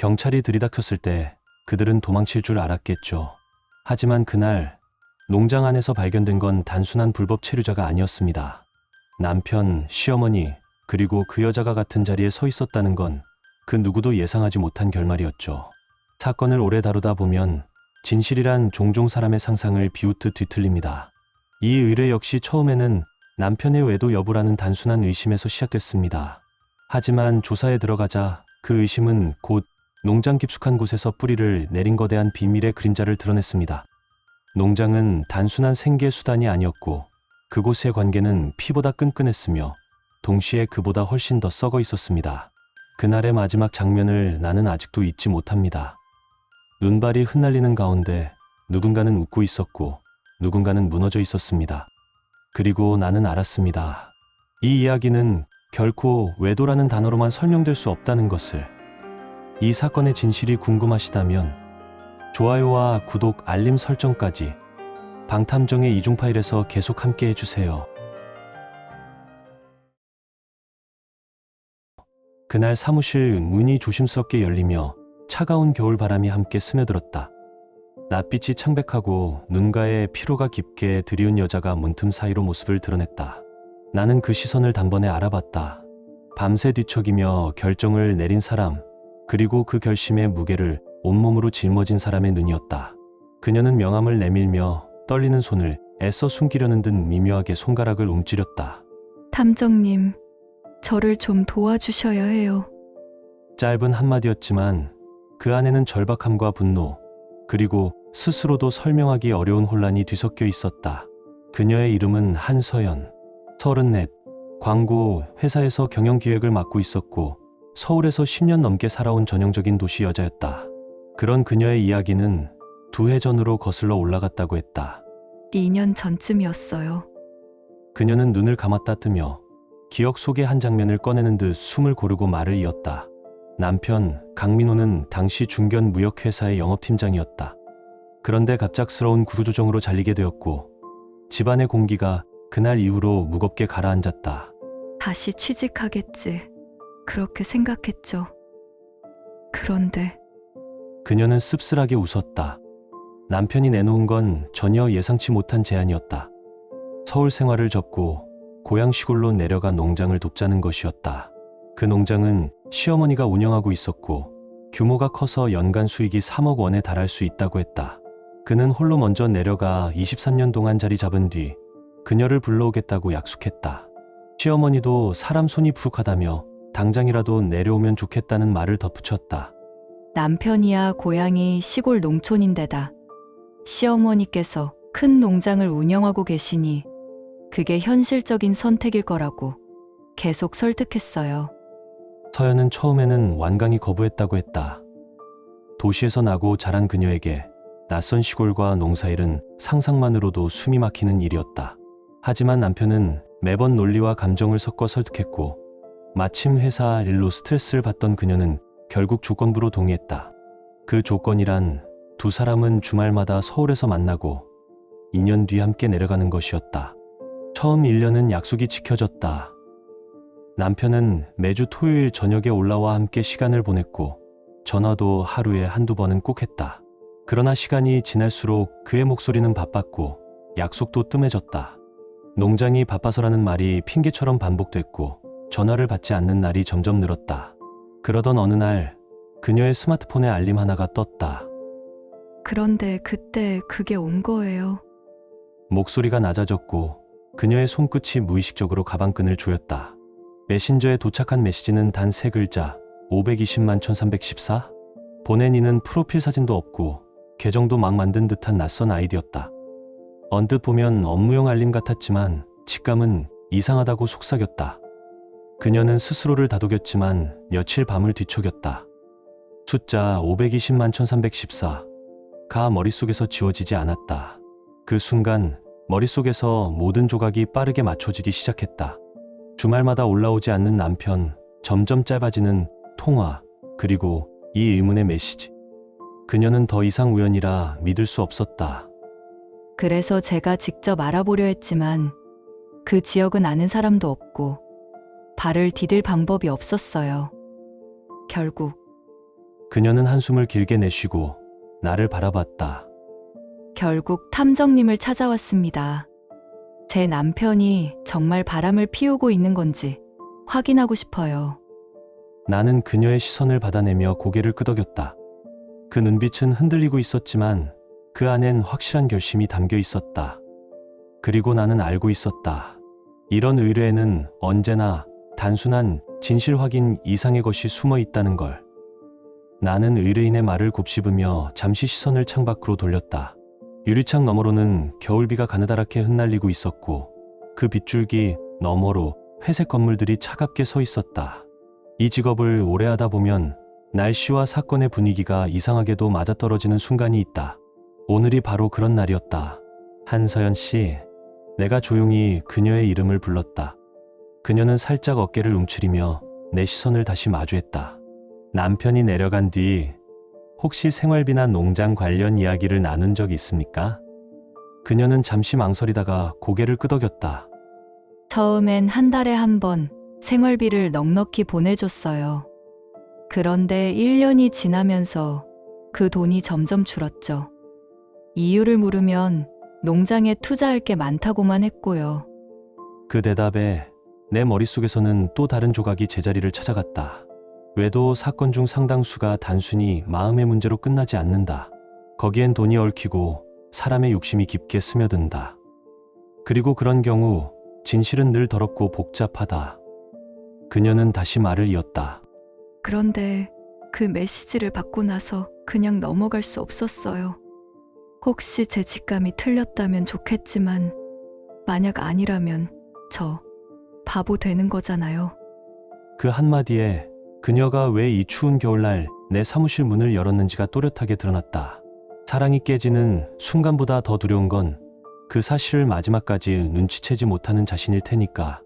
경찰이 들이닥쳤을 때 그들은 도망칠 줄 알았겠죠. 하지만 그날 농장 안에서 발견된 건 단순한 불법 체류자가 아니었습니다. 남편, 시어머니, 그리고 그 여자가 같은 자리에 서 있었다는 건 그 누구도 예상하지 못한 결말이었죠. 사건을 오래 다루다 보면 진실이란 종종 사람의 상상을 비웃듯 뒤틀립니다. 이 의뢰 역시 처음에는 남편의 외도 여부라는 단순한 의심에서 시작됐습니다. 하지만 조사에 들어가자 그 의심은 곧 농장 깊숙한 곳에서 뿌리를 내린 거대한 비밀의 그림자를 드러냈습니다. 농장은 단순한 생계 수단이 아니었고 그곳의 관계는 피보다 끈끈했으며 동시에 그보다 훨씬 더 썩어 있었습니다. 그날의 마지막 장면을 나는 아직도 잊지 못합니다. 눈발이 흩날리는 가운데 누군가는 웃고 있었고 누군가는 무너져 있었습니다. 그리고 나는 알았습니다. 이 이야기는 결코 외도라는 단어로만 설명될 수 없다는 것을. 이 사건의 진실이 궁금하시다면 좋아요와 구독, 알림 설정까지 방탐정의 이중 파일에서 계속 함께 해주세요. 그날 사무실 문이 조심스럽게 열리며 차가운 겨울바람이 함께 스며들었다. 낯빛이 창백하고 눈가에 피로가 깊게 드리운 여자가 문틈 사이로 모습을 드러냈다. 나는 그 시선을 단번에 알아봤다. 밤새 뒤척이며 결정을 내린 사람, 그리고 그 결심의 무게를 온몸으로 짊어진 사람의 눈이었다. 그녀는 명암을 내밀며 떨리는 손을 애써 숨기려는 듯 미묘하게 손가락을 움츠렸다. 탐정님, 저를 좀 도와주셔야 해요. 짧은 한마디였지만 그 안에는 절박함과 분노, 그리고 스스로도 설명하기 어려운 혼란이 뒤섞여 있었다. 그녀의 이름은 한서연, 34, 광고 회사에서 경영기획을 맡고 있었고 서울에서 10년 넘게 살아온 전형적인 도시 여자였다. 그런 그녀의 이야기는 2해 전으로 거슬러 올라갔다고 했다. 2년 전쯤이었어요. 그녀는 눈을 감았다 뜨며 기억 속의 한 장면을 꺼내는 듯 숨을 고르고 말을 이었다. 남편 강민호는 당시 중견 무역회사의 영업팀장이었다. 그런데 갑작스러운 구조조정으로 잘리게 되었고 집안의 공기가 그날 이후로 무겁게 가라앉았다. 다시 취직하겠지. 그렇게 생각했죠. 그런데 그녀는 씁쓸하게 웃었다. 남편이 내놓은 건 전혀 예상치 못한 제안이었다. 서울 생활을 접고 고향 시골로 내려가 농장을 돕자는 것이었다. 그 농장은 시어머니가 운영하고 있었고 규모가 커서 연간 수익이 3억 원에 달할 수 있다고 했다. 그는 홀로 먼저 내려가 23년 동안 자리 잡은 뒤 그녀를 불러오겠다고 약속했다. 시어머니도 사람 손이 푹하다며 당장이라도 내려오면 좋겠다는 말을 덧붙였다. 남편이야 고향이 시골 농촌인데다 시어머니께서 큰 농장을 운영하고 계시니 그게 현실적인 선택일 거라고 계속 설득했어요. 서연은 처음에는 완강히 거부했다고 했다. 도시에서 나고 자란 그녀에게 낯선 시골과 농사일은 상상만으로도 숨이 막히는 일이었다. 하지만 남편은 매번 논리와 감정을 섞어 설득했고 마침 회사 일로 스트레스를 받던 그녀는 결국 조건부로 동의했다. 그 조건이란 2 사람은 주말마다 서울에서 만나고 2년 뒤 함께 내려가는 것이었다. 처음 1년은 약속이 지켜졌다. 남편은 매주 토요일 저녁에 올라와 함께 시간을 보냈고 전화도 하루에 1~2번은 꼭 했다. 그러나 시간이 지날수록 그의 목소리는 바빴고 약속도 뜸해졌다. 농장이 바빠서라는 말이 핑계처럼 반복됐고 전화를 받지 않는 날이 점점 늘었다. 그러던 어느 날 그녀의 스마트폰에 알림 하나가 떴다. 그런데 그때 그게 온 거예요. 목소리가 낮아졌고 그녀의 손끝이 무의식적으로 가방끈을 조였다. 메신저에 도착한 메시지는 단 3글자, 520만 1314? 보낸 이는 프로필 사진도 없고 계정도 막 만든 듯한 낯선 아이디였다. 언뜻 보면 업무용 알림 같았지만 직감은 이상하다고 속삭였다. 그녀는 스스로를 다독였지만 며칠 밤을 뒤척였다. 숫자 520만 1314가 머릿속에서 지워지지 않았다. 그 순간 머릿속에서 모든 조각이 빠르게 맞춰지기 시작했다. 주말마다 올라오지 않는 남편, 점점 짧아지는 통화, 그리고 이 의문의 메시지. 그녀는 더 이상 우연이라 믿을 수 없었다. 그래서 제가 직접 알아보려 했지만 그 지역은 아는 사람도 없고 발을 디딜 방법이 없었어요. 결국 그녀는 한숨을 길게 내쉬고 나를 바라봤다. 결국 탐정님을 찾아왔습니다. 제 남편이 정말 바람을 피우고 있는 건지 확인하고 싶어요. 나는 그녀의 시선을 받아내며 고개를 끄덕였다. 그 눈빛은 흔들리고 있었지만 그 안엔 확실한 결심이 담겨 있었다. 그리고 나는 알고 있었다. 이런 의뢰에는 언제나 단순한 진실 확인 이상의 것이 숨어 있다는 걸. 나는 의뢰인의 말을 곱씹으며 잠시 시선을 창밖으로 돌렸다. 유리창 너머로는 겨울비가 가느다랗게 흩날리고 있었고 그 빗줄기 너머로 회색 건물들이 차갑게 서 있었다. 이 직업을 오래 하다 보면 날씨와 사건의 분위기가 이상하게도 맞아떨어지는 순간이 있다. 오늘이 바로 그런 날이었다. 한서연 씨, 내가 조용히 그녀의 이름을 불렀다. 그녀는 살짝 어깨를 움츠리며 내 시선을 다시 마주했다. 남편이 내려간 뒤 혹시 생활비나 농장 관련 이야기를 나눈 적 있습니까? 그녀는 잠시 망설이다가 고개를 끄덕였다. 처음엔 한 달에 한 번 생활비를 넉넉히 보내줬어요. 그런데 1년이 지나면서 그 돈이 점점 줄었죠. 이유를 물으면 농장에 투자할 게 많다고만 했고요. 그 대답에 내 머릿속에서는 또 다른 조각이 제자리를 찾아갔다. 외도 사건 중 상당수가 단순히 마음의 문제로 끝나지 않는다. 거기엔 돈이 얽히고 사람의 욕심이 깊게 스며든다. 그리고 그런 경우 진실은 늘 더럽고 복잡하다. 그녀는 다시 말을 이었다. 그런데 그 메시지를 받고 나서 그냥 넘어갈 수 없었어요. 혹시 제 직감이 틀렸다면 좋겠지만 만약 아니라면 저 바보 되는 거잖아요. 그 한마디에 그녀가 왜 이 추운 겨울날 내 사무실 문을 열었는지가 또렷하게 드러났다. 사랑이 깨지는 순간보다 더 두려운 건 그 사실을 마지막까지 눈치채지 못하는 자신일 테니까.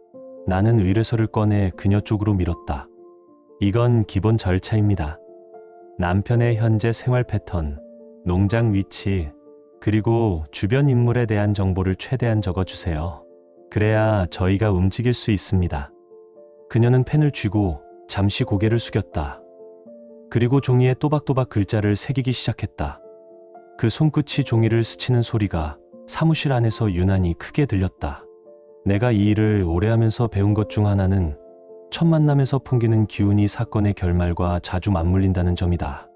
나는 의뢰서를 꺼내 그녀 쪽으로 밀었다. 이건 기본 절차입니다. 남편의 현재 생활 패턴, 농장 위치, 그리고 주변 인물에 대한 정보를 최대한 적어주세요. 그래야 저희가 움직일 수 있습니다. 그녀는 펜을 쥐고 잠시 고개를 숙였다. 그리고 종이에 또박또박 글자를 새기기 시작했다. 그 손끝이 종이를 스치는 소리가 사무실 안에서 유난히 크게 들렸다. 내가 이 일을 오래 하면서 배운 것 중 하나는 첫 만남에서 풍기는 기운이 사건의 결말과 자주 맞물린다는 점이다.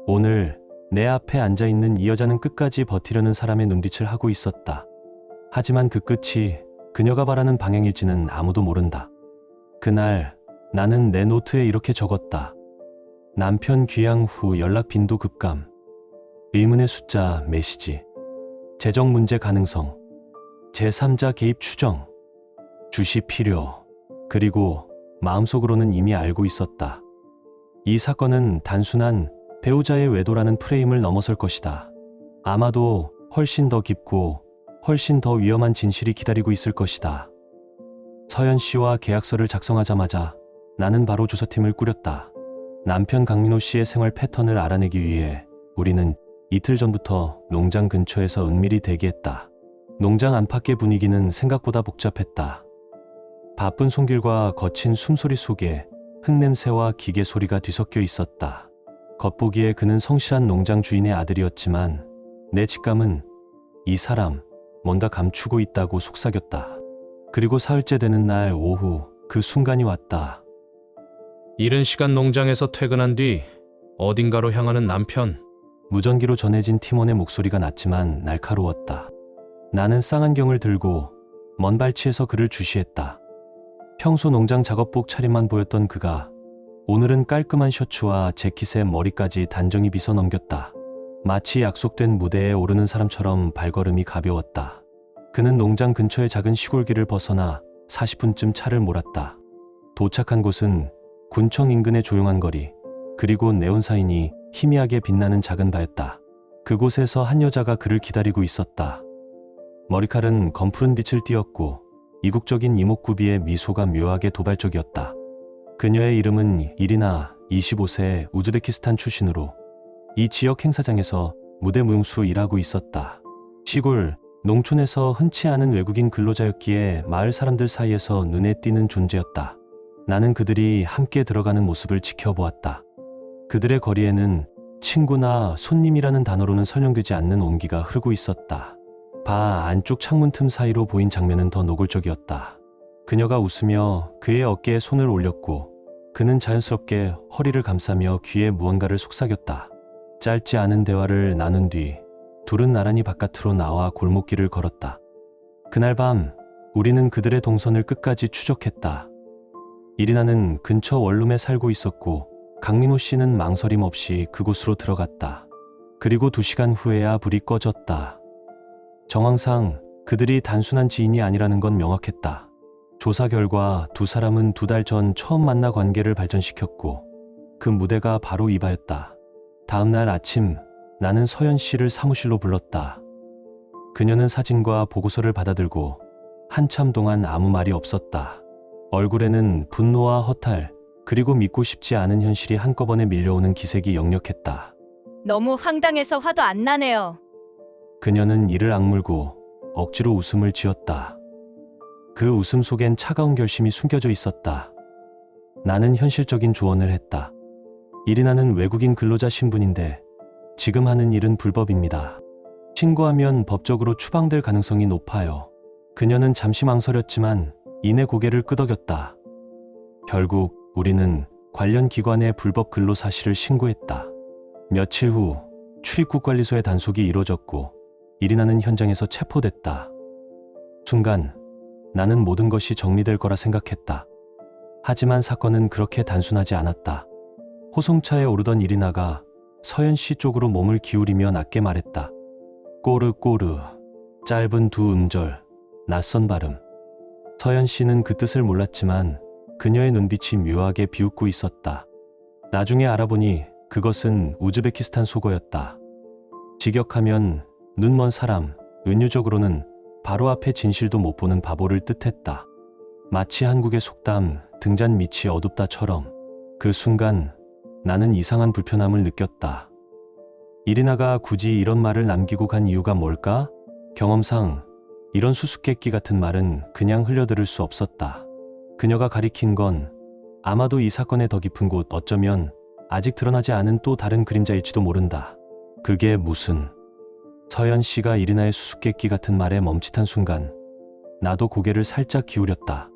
오늘 내 앞에 앉아있는 이 여자는 끝까지 버티려는 사람의 눈빛을 하고 있었다. 하지만 그 끝이 그녀가 바라는 방향일지는 아무도 모른다. 그날 나는 내 노트에 이렇게 적었다. 남편 귀향 후 연락 빈도 급감, 의문의 숫자 메시지, 재정 문제 가능성, 제3자 개입 추정, 주시 필요, 그리고 마음속으로는 이미 알고 있었다. 이 사건은 단순한 배우자의 외도라는 프레임을 넘어설 것이다. 아마도 훨씬 더 깊고 훨씬 더 위험한 진실이 기다리고 있을 것이다. 서연 씨와 계약서를 작성하자마자 나는 바로 조사팀을 꾸렸다. 남편 강민호 씨의 생활 패턴을 알아내기 위해 우리는 이틀 전부터 농장 근처에서 은밀히 대기했다. 농장 안팎의 분위기는 생각보다 복잡했다. 바쁜 손길과 거친 숨소리 속에 흙냄새와 기계 소리가 뒤섞여 있었다. 겉보기에 그는 성실한 농장 주인의 아들이었지만 내 직감은 이 사람 뭔가 감추고 있다고 속삭였다. 그리고 사흘째 되는 날 오후 그 순간이 왔다. 이른 시간 농장에서 퇴근한 뒤 어딘가로 향하는 남편. 무전기로 전해진 팀원의 목소리가 낮지만 날카로웠다. 나는 쌍안경을 들고 먼 발치에서 그를 주시했다. 평소 농장 작업복 차림만 보였던 그가 오늘은 깔끔한 셔츠와 재킷에 머리까지 단정히 빗어 넘겼다. 마치 약속된 무대에 오르는 사람처럼 발걸음이 가벼웠다. 그는 농장 근처의 작은 시골길을 벗어나 40분쯤 차를 몰았다. 도착한 곳은 군청 인근의 조용한 거리, 그리고 네온사인이 희미하게 빛나는 작은 바였다. 그곳에서 한 여자가 그를 기다리고 있었다. 머리칼은 검푸른 빛을 띠었고 이국적인 이목구비의 미소가 묘하게 도발적이었다. 그녀의 이름은 이리나, 25세, 우즈베키스탄 출신으로 이 지역 행사장에서 무대 무용수로 일하고 있었다. 시골, 농촌에서 흔치 않은 외국인 근로자였기에 마을 사람들 사이에서 눈에 띄는 존재였다. 나는 그들이 함께 들어가는 모습을 지켜보았다. 그들의 거리에는 친구나 손님이라는 단어로는 설명되지 않는 온기가 흐르고 있었다. 바 안쪽 창문 틈 사이로 보인 장면은 더 노골적이었다. 그녀가 웃으며 그의 어깨에 손을 올렸고 그는 자연스럽게 허리를 감싸며 귀에 무언가를 속삭였다. 짧지 않은 대화를 나눈 뒤 둘은 나란히 바깥으로 나와 골목길을 걸었다. 그날 밤 우리는 그들의 동선을 끝까지 추적했다. 이리나는 근처 원룸에 살고 있었고 강민호 씨는 망설임 없이 그곳으로 들어갔다. 그리고 2시간 후에야 불이 꺼졌다. 정황상 그들이 단순한 지인이 아니라는 건 명확했다. 조사 결과 두 사람은 2달 전 처음 만나 관계를 발전시켰고 그 무대가 바로 이바였다. 다음 날 아침 나는 서연 씨를 사무실로 불렀다. 그녀는 사진과 보고서를 받아들고 한참 동안 아무 말이 없었다. 얼굴에는 분노와 허탈, 그리고 믿고 싶지 않은 현실이 한꺼번에 밀려오는 기색이 역력했다. 너무 황당해서 화도 안 나네요. 그녀는 이를 악물고 억지로 웃음을 지었다. 그 웃음 속엔 차가운 결심이 숨겨져 있었다. 나는 현실적인 조언을 했다. 이리나는 외국인 근로자 신분인데 지금 하는 일은 불법입니다. 신고하면 법적으로 추방될 가능성이 높아요. 그녀는 잠시 망설였지만 이내 고개를 끄덕였다. 결국 우리는 관련 기관에 불법 근로 사실을 신고했다. 며칠 후 출입국 관리소의 단속이 이루어졌고 이리나는 현장에서 체포됐다. 순간 나는 모든 것이 정리될 거라 생각했다. 하지만 사건은 그렇게 단순하지 않았다. 호송차에 오르던 이리나가 서연 씨 쪽으로 몸을 기울이며 낮게 말했다. 꼬르꼬르. 짧은 2음절, 낯선 발음. 서연 씨는 그 뜻을 몰랐지만 그녀의 눈빛이 묘하게 비웃고 있었다. 나중에 알아보니 그것은 우즈베키스탄 속어였다. 직역하면 눈먼 사람, 은유적으로는 바로 앞에 진실도 못 보는 바보를 뜻했다. 마치 한국의 속담 등잔 밑이 어둡다처럼 그 순간 나는 이상한 불편함을 느꼈다. 이리나가 굳이 이런 말을 남기고 간 이유가 뭘까? 경험상 이런 수수께끼 같은 말은 그냥 흘려들을 수 없었다. 그녀가 가리킨 건 아마도 이 사건의 더 깊은 곳, 어쩌면 아직 드러나지 않은 또 다른 그림자일지도 모른다. 그게 무슨... 서연 씨가 이리나의 수수께끼 같은 말에 멈칫한 순간 나도 고개를 살짝 기울였다.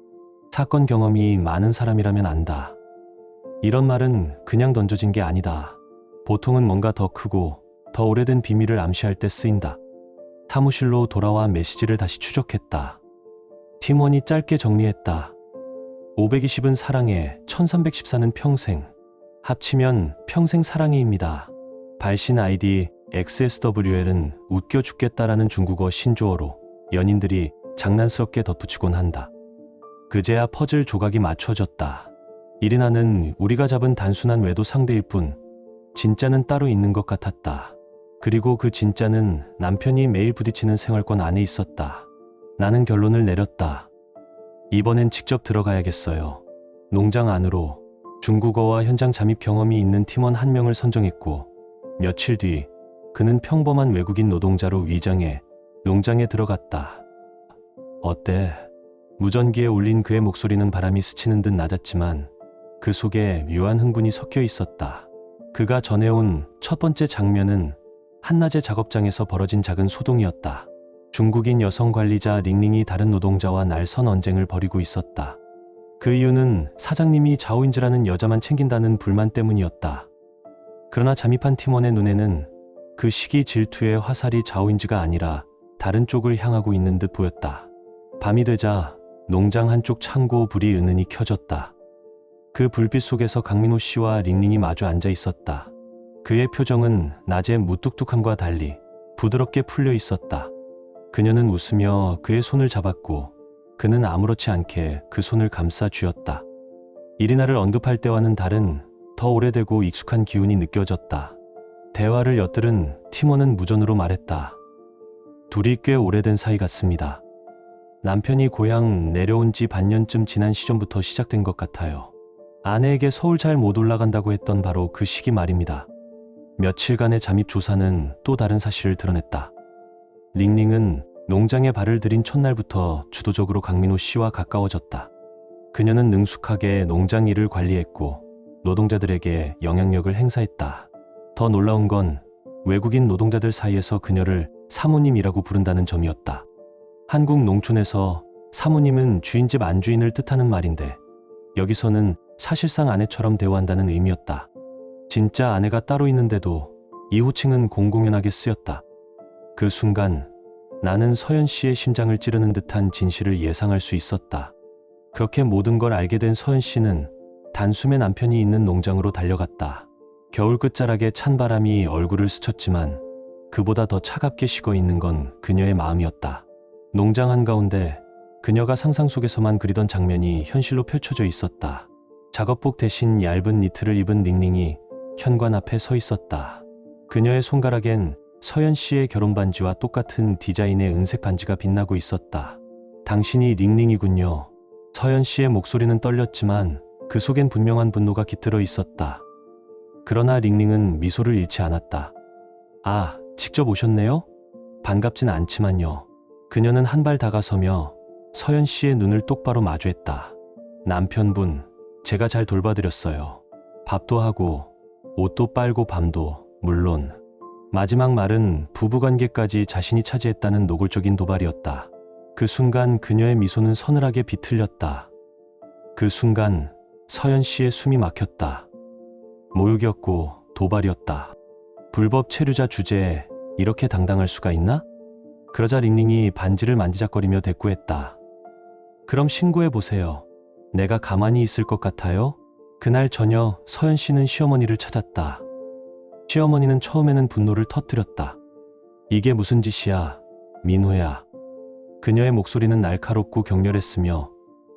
사건 경험이 많은 사람이라면 안다. 이런 말은 그냥 던져진 게 아니다. 보통은 뭔가 더 크고 더 오래된 비밀을 암시할 때 쓰인다. 사무실로 돌아와 메시지를 다시 추적했다. 팀원이 짧게 정리했다. 520은 사랑해, 1314는 평생. 합치면 평생 사랑해입니다. 발신 아이디 XSWL은 웃겨 죽겠다라는 중국어 신조어로 연인들이 장난스럽게 덧붙이곤 한다. 그제야 퍼즐 조각이 맞춰졌다. 이리나는 우리가 잡은 단순한 외도 상대일 뿐 진짜는 따로 있는 것 같았다. 그리고 그 진짜는 남편이 매일 부딪히는 생활권 안에 있었다. 나는 결론을 내렸다. 이번엔 직접 들어가야겠어요. 농장 안으로 중국어와 현장 잠입 경험이 있는 팀원 1명을 선정했고 며칠 뒤 그는 평범한 외국인 노동자로 위장해 농장에 들어갔다. 어때? 무전기에 울린 그의 목소리는 바람이 스치는 듯 낮았지만 그 속에 묘한 흥분이 섞여 있었다. 그가 전해온 첫 번째 장면은 한낮의 작업장에서 벌어진 작은 소동이었다. 중국인 여성 관리자 링링이 다른 노동자와 날선 언쟁을 벌이고 있었다. 그 이유는 사장님이 자오인즈라는 여자만 챙긴다는 불만 때문이었다. 그러나 잠입한 팀원의 눈에는 그 시기 질투의 화살이 자오인즈가 아니라 다른 쪽을 향하고 있는 듯 보였다. 밤이 되자 농장 한쪽 창고 불이 은은히 켜졌다. 그 불빛 속에서 강민호 씨와 링링이 마주 앉아 있었다. 그의 표정은 낮의 무뚝뚝함과 달리 부드럽게 풀려 있었다. 그녀는 웃으며 그의 손을 잡았고 그는 아무렇지 않게 그 손을 감싸 쥐었다. 이리나를 언급할 때와는 다른 더 오래되고 익숙한 기운이 느껴졌다. 대화를 엿들은 팀원은 무전으로 말했다. 둘이 꽤 오래된 사이 같습니다. 남편이 고향 내려온 지 반년쯤 지난 시점부터 시작된 것 같아요. 아내에게 서울 잘 못 올라간다고 했던 바로 그 시기 말입니다. 며칠간의 잠입 조사는 또 다른 사실을 드러냈다. 링링은 농장에 발을 들인 첫날부터 주도적으로 강민호 씨와 가까워졌다. 그녀는 능숙하게 농장 일을 관리했고 노동자들에게 영향력을 행사했다. 더 놀라운 건 외국인 노동자들 사이에서 그녀를 사모님이라고 부른다는 점이었다. 한국 농촌에서 사모님은 주인집 안주인을 뜻하는 말인데 여기서는 사실상 아내처럼 대우한다는 의미였다. 진짜 아내가 따로 있는데도 이 호칭은 공공연하게 쓰였다. 그 순간 나는 서연 씨의 심장을 찌르는 듯한 진실을 예상할 수 있었다. 그렇게 모든 걸 알게 된 서연 씨는 단숨에 남편이 있는 농장으로 달려갔다. 겨울 끝자락에 찬 바람이 얼굴을 스쳤지만 그보다 더 차갑게 식어 있는 건 그녀의 마음이었다. 농장 한가운데 그녀가 상상 속에서만 그리던 장면이 현실로 펼쳐져 있었다. 작업복 대신 얇은 니트를 입은 닝닝이 현관 앞에 서 있었다. 그녀의 손가락엔 서연 씨의 결혼 반지와 똑같은 디자인의 은색 반지가 빛나고 있었다. 당신이 닝닝이군요. 서연 씨의 목소리는 떨렸지만 그 속엔 분명한 분노가 깃들어 있었다. 그러나 닝닝은 미소를 잃지 않았다. 아, 직접 오셨네요? 반갑진 않지만요. 그녀는 한 발 다가서며 서연 씨의 눈을 똑바로 마주했다. 남편분, 제가 잘 돌봐드렸어요. 밥도 하고 옷도 빨고 밤도 물론. 마지막 말은 부부관계까지 자신이 차지했다는 노골적인 도발이었다. 그 순간 그녀의 미소는 서늘하게 비틀렸다. 그 순간 서연 씨의 숨이 막혔다. 모욕이었고 도발이었다. 불법 체류자 주제에 이렇게 당당할 수가 있나? 그러자 링링이 반지를 만지작거리며 대꾸했다. 그럼 신고해보세요. 내가 가만히 있을 것 같아요? 그날 저녁 서연 씨는 시어머니를 찾았다. 시어머니는 처음에는 분노를 터뜨렸다. 이게 무슨 짓이야, 민호야. 그녀의 목소리는 날카롭고 격렬했으며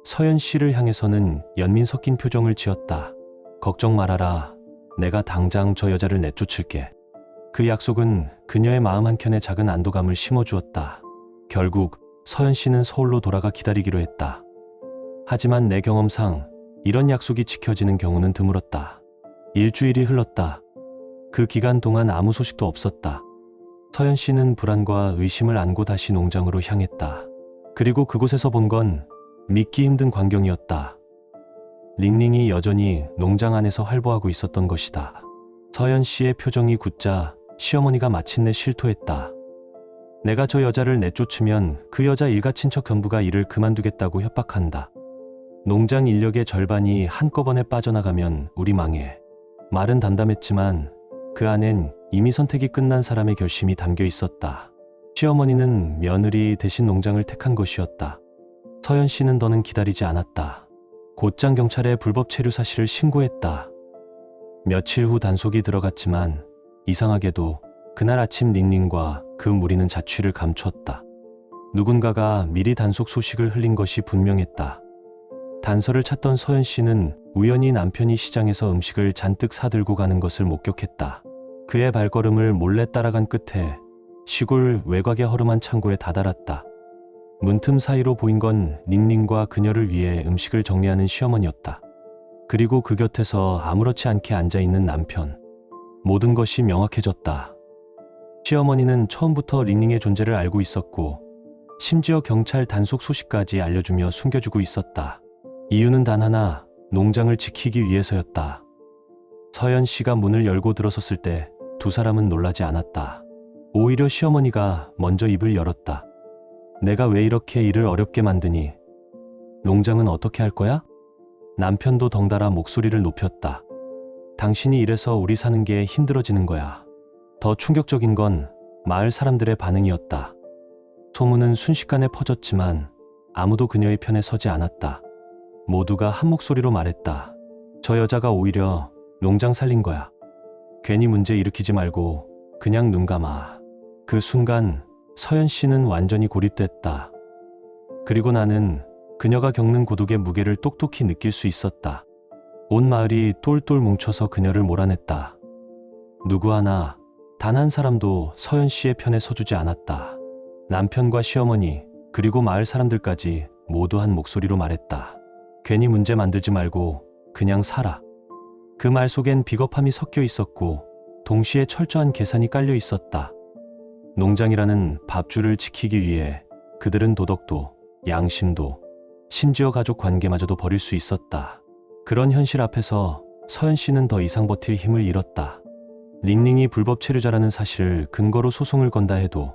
서연 씨를 향해서는 연민 섞인 표정을 지었다. 걱정 말아라. 내가 당장 저 여자를 내쫓을게. 그 약속은 그녀의 마음 한켠에 작은 안도감을 심어주었다. 결국 서연 씨는 서울로 돌아가 기다리기로 했다. 하지만 내 경험상 이런 약속이 지켜지는 경우는 드물었다. 일주일이 흘렀다. 그 기간 동안 아무 소식도 없었다. 서연 씨는 불안과 의심을 안고 다시 농장으로 향했다. 그리고 그곳에서 본 건 믿기 힘든 광경이었다. 링링이 여전히 농장 안에서 활보하고 있었던 것이다. 서연 씨의 표정이 굳자 시어머니가 마침내 실토했다. 내가 저 여자를 내쫓으면 그 여자 일가 친척 전부가 일을 그만두겠다고 협박한다. 농장 인력의 절반이 한꺼번에 빠져나가면 우리 망해. 말은 담담했지만 그 안엔 이미 선택이 끝난 사람의 결심이 담겨 있었다. 시어머니는 며느리 대신 농장을 택한 것이었다. 서연 씨는 더는 기다리지 않았다. 곧장 경찰에 불법 체류 사실을 신고했다. 며칠 후 단속이 들어갔지만 이상하게도 그날 아침 링링과 그 무리는 자취를 감췄다. 누군가가 미리 단속 소식을 흘린 것이 분명했다. 단서를 찾던 서연 씨는 우연히 남편이 시장에서 음식을 잔뜩 사들고 가는 것을 목격했다. 그의 발걸음을 몰래 따라간 끝에 시골 외곽의 허름한 창고에 다다랐다. 문틈 사이로 보인 건 닝닝과 그녀를 위해 음식을 정리하는 시어머니였다. 그리고 그 곁에서 아무렇지 않게 앉아있는 남편. 모든 것이 명확해졌다. 시어머니는 처음부터 링링의 존재를 알고 있었고 심지어 경찰 단속 소식까지 알려주며 숨겨주고 있었다. 이유는 단 하나, 농장을 지키기 위해서였다. 서연 씨가 문을 열고 들어섰을 때 두 사람은 놀라지 않았다. 오히려 시어머니가 먼저 입을 열었다. 내가 왜 이렇게 일을 어렵게 만드니? 농장은 어떻게 할 거야? 남편도 덩달아 목소리를 높였다. 당신이 이래서 우리 사는 게 힘들어지는 거야. 더 충격적인 건 마을 사람들의 반응이었다. 소문은 순식간에 퍼졌지만 아무도 그녀의 편에 서지 않았다. 모두가 한 목소리로 말했다. 저 여자가 오히려 농장 살린 거야. 괜히 문제 일으키지 말고 그냥 눈 감아. 그 순간 서연 씨는 완전히 고립됐다. 그리고 나는 그녀가 겪는 고독의 무게를 똑똑히 느낄 수 있었다. 온 마을이 똘똘 뭉쳐서 그녀를 몰아냈다. 누구 하나, 단 한 사람도 서연 씨의 편에 서주지 않았다. 남편과 시어머니, 그리고 마을 사람들까지 모두 한 목소리로 말했다. 괜히 문제 만들지 말고 그냥 살아. 그 말 속엔 비겁함이 섞여 있었고 동시에 철저한 계산이 깔려 있었다. 농장이라는 밥줄을 지키기 위해 그들은 도덕도, 양심도, 심지어 가족 관계마저도 버릴 수 있었다. 그런 현실 앞에서 서연 씨는 더 이상 버틸 힘을 잃었다. 링링이 불법 체류자라는 사실을 근거로 소송을 건다 해도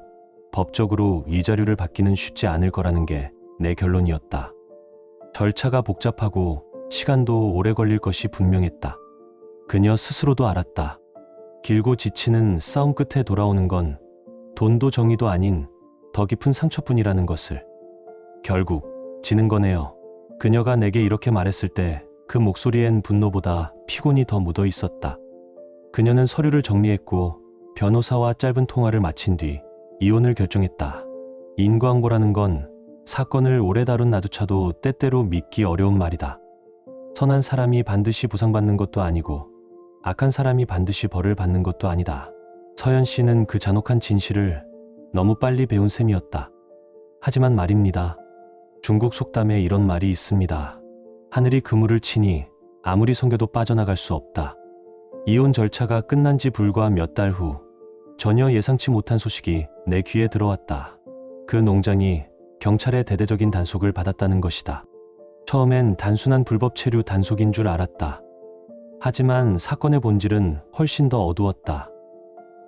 법적으로 위자료를 받기는 쉽지 않을 거라는 게 내 결론이었다. 절차가 복잡하고 시간도 오래 걸릴 것이 분명했다. 그녀 스스로도 알았다. 길고 지치는 싸움 끝에 돌아오는 건 돈도 정의도 아닌 더 깊은 상처뿐이라는 것을. 결국 지는 거네요. 그녀가 내게 이렇게 말했을 때 그 목소리엔 분노보다 피곤이 더 묻어 있었다. 그녀는 서류를 정리했고 변호사와 짧은 통화를 마친 뒤 이혼을 결정했다. 인과응보라는 건 사건을 오래 다룬 나조차도 때때로 믿기 어려운 말이다. 선한 사람이 반드시 보상받는 것도 아니고 악한 사람이 반드시 벌을 받는 것도 아니다. 서연 씨는 그 잔혹한 진실을 너무 빨리 배운 셈이었다. 하지만 말입니다. 중국 속담에 이런 말이 있습니다. 하늘이 그물을 치니 아무리 som겨도 빠져나갈 수 없다. 이혼 절차가 끝난 지 불과 몇 달 후 전혀 예상치 못한 소식이 내 귀에 들어왔다. 그 농장이 경찰의 대대적인 단속을 받았다는 것이다. 처음엔 단순한 불법 체류 단속인 줄 알았다. 하지만 사건의 본질은 훨씬 더 어두웠다.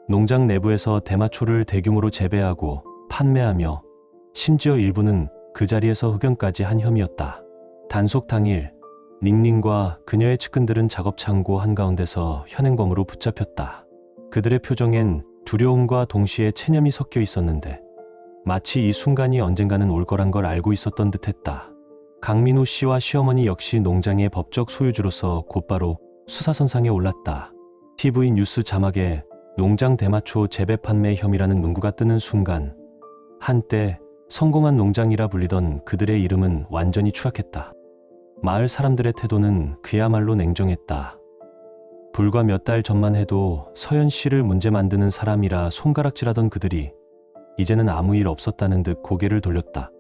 농장 내부에서 대마초를 대규모로 재배하고 판매하며 심지어 일부는 그 자리에서 흡연까지 한 혐의였다. 단속 당일 닝닝과 그녀의 측근들은 작업 창고 한가운데서 현행범으로 붙잡혔다. 그들의 표정엔 두려움과 동시에 체념이 섞여 있었는데 마치 이 순간이 언젠가는 올 거란 걸 알고 있었던 듯했다. 강민우 씨와 시어머니 역시 농장의 법적 소유주로서 곧바로 수사선상에 올랐다. TV 뉴스 자막에 농장 대마초 재배 판매 혐의라는 문구가 뜨는 순간 한때 성공한 농장이라 불리던 그들의 이름은 완전히 추락했다. 마을 사람들의 태도는 그야말로 냉정했다. 불과 몇 달 전만 해도 서연 씨를 문제 만드는 사람이라 손가락질하던 그들이 이제는 아무 일 없었다는 듯 고개를 돌렸다.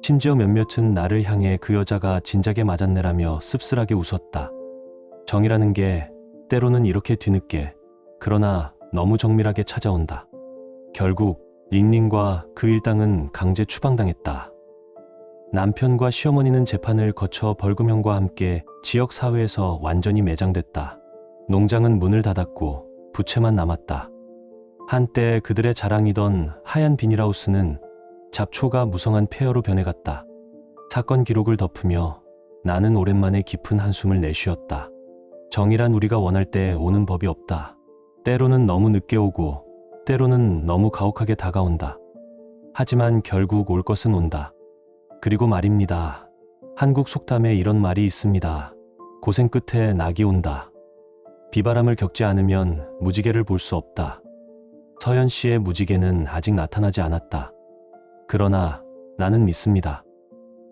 심지어 몇몇은 나를 향해 그 여자가 진작에 맞았네라며 씁쓸하게 웃었다. 정이라는 게 때로는 이렇게 뒤늦게 그러나 너무 정밀하게 찾아온다. 결국 닝닝과 그 일당은 강제 추방당했다. 남편과 시어머니는 재판을 거쳐 벌금형과 함께 지역사회에서 완전히 매장됐다. 농장은 문을 닫았고 부채만 남았다. 한때 그들의 자랑이던 하얀 비닐하우스는 잡초가 무성한 폐허로 변해갔다. 사건 기록을 덮으며 나는 오랜만에 깊은 한숨을 내쉬었다. 정이란 우리가 원할 때 오는 법이 없다. 때로는 너무 늦게 오고 때로는 너무 가혹하게 다가온다. 하지만 결국 올 것은 온다. 그리고 말입니다. 한국 속담에 이런 말이 있습니다. 고생 끝에 낙이 온다. 비바람을 겪지 않으면 무지개를 볼 수 없다. 서연 씨의 무지개는 아직 나타나지 않았다. 그러나 나는 믿습니다.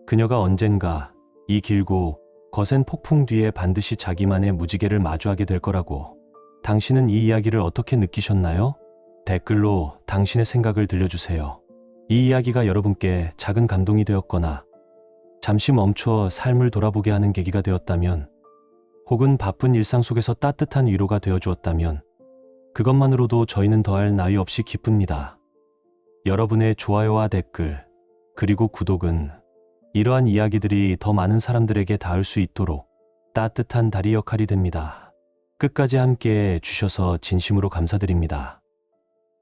그녀가 언젠가 이 길고 거센 폭풍 뒤에 반드시 자기만의 무지개를 마주하게 될 거라고. 당신은 이 이야기를 어떻게 느끼셨나요? 댓글로 당신의 생각을 들려주세요. 이 이야기가 여러분께 작은 감동이 되었거나 잠시 멈춰 삶을 돌아보게 하는 계기가 되었다면, 혹은 바쁜 일상 속에서 따뜻한 위로가 되어주었다면 그것만으로도 저희는 더할 나위 없이 기쁩니다. 여러분의 좋아요와 댓글 그리고 구독은 이러한 이야기들이 더 많은 사람들에게 닿을 수 있도록 따뜻한 다리 역할이 됩니다. 끝까지 함께해 주셔서 진심으로 감사드립니다.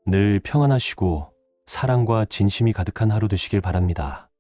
늘 평안하시고 사랑과 진심이 가득한 하루 되시길 바랍니다.